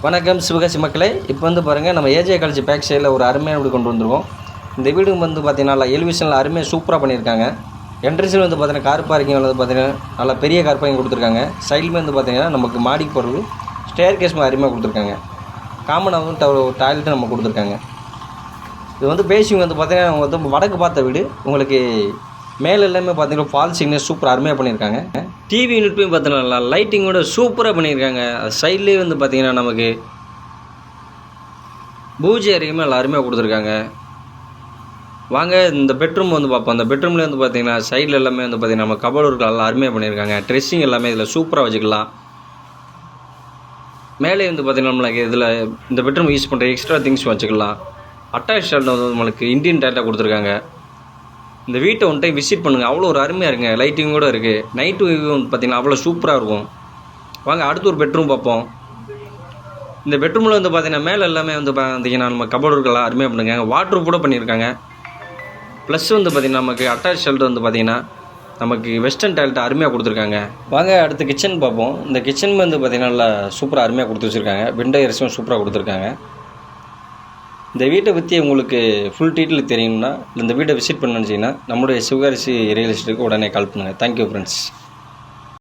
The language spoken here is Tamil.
வணக்கம் சிவகாசி மக்களே. இப்போ வந்து பாருங்கள், நம்ம ஏஜே காலேஜ் பேக் சைடில் ஒரு அருமையான வீடு கொண்டு வந்துருக்கோம். இந்த வீடு வந்து பார்த்திங்கன்னா நல்லா எலிவேஷனில் அருமையாக சூப்பராக பண்ணியிருக்காங்க. என்ட்ரன்ஸில் வந்து பார்த்திங்கன்னா கார் பார்க்கிங் வந்து பார்த்திங்கன்னா நல்லா பெரிய கார் பார்க்கிங் கொடுத்துருக்காங்க. சைடுமே வந்து பார்த்திங்கன்னா நமக்கு மாடிக்கு போகிறது ஸ்டேர் கேஸ் அருமையாக கொடுத்துருக்காங்க. காமனாக வந்து ஒரு டாய்லெட்டு நம்ம கொடுத்துருக்காங்க. இது வந்து பேசிங் வந்து பார்த்திங்கன்னா வந்து வடக்கு பார்த்த வீடு. உங்களுக்கு மேலே எல்லாமே பார்த்திங்கன்னா ஃபால் சீலிங் சூப்பராக அருமையாக பண்ணியிருக்காங்க. டிவி யூனிட்லையும் பார்த்தீங்கன்னா லைட்டிங்கோட சூப்பராக பண்ணியிருக்காங்க. சைட்லேயே வந்து பார்த்திங்கன்னா நமக்கு பூஜை அறையுமே நல்லா அருமையாக கொடுத்துருக்காங்க. வாங்க இந்த பெட்ரூம் வந்து பார்ப்போம். அந்த பெட்ரூம்லேயே வந்து பார்த்திங்கன்னா சைடில் எல்லாமே வந்து பார்த்திங்கன்னா நம்ம கபோர்டு நல்லா அருமையாக பண்ணியிருக்காங்க. ட்ரெஸ்ஸிங் எல்லாமே இதில் சூப்பராக வச்சுக்கலாம். மேலே வந்து பார்த்திங்கன்னா நம்மளுக்கு இதில் இந்த பெட்ரூம் யூஸ் பண்ணுற எக்ஸ்ட்ரா திங்ஸ் வச்சுக்கலாம். அட்டாச் டாய்லெட் வந்து நம்மளுக்கு இந்தியன் டாய்லெட்டாக கொடுத்துருக்காங்க. இந்த வீட்டை ஒன் டைம் விசிட் பண்ணுங்கள், அவ்வளோ ஒரு அருமையாக இருக்குங்க. லைட்டிங் கூட இருக்குது. நைட்டு வந்து பார்த்திங்கன்னா அவ்வளோ சூப்பராக இருக்கும். வாங்க அடுத்து ஒரு பெட்ரூம் பார்ப்போம். இந்த பெட்ரூமில் வந்து பார்த்திங்கன்னா மேலே எல்லாமே வந்து பார்த்திங்கன்னா நம்ம கபோர்டுலாம் அருமையாக பண்ணியிருக்காங்க. வாட்ரு கூட பண்ணியிருக்காங்க. ப்ளஸ் வந்து பார்த்திங்கன்னா நமக்கு அட்டாச் ஷெல்டர் வந்து பார்த்திங்கன்னா நமக்கு வெஸ்டர்ன் டாய்லெட் அருமையாக கொடுத்துருக்காங்க. வாங்க அடுத்து கிச்சன் பார்ப்போம். இந்த கிச்சன் வந்து பார்த்திங்கன்னா நல்லா சூப்பராக அருமையாக கொடுத்து வச்சுருக்காங்க. விண்டோ ஏர்ஸும் சூப்பராக கொடுத்துருக்காங்க. இந்த வீட்டை பற்றி உங்களுக்கு ஃபுல் டீட்டெயில் தெரியும்னா இந்த வீட்டை விசிட் பண்ணணுன்னு நம்மளுடைய சிவகாசி ரியல் எஸ்டேட்டுக்கு உடனே கால் பண்ணுங்கள். Thank you friends.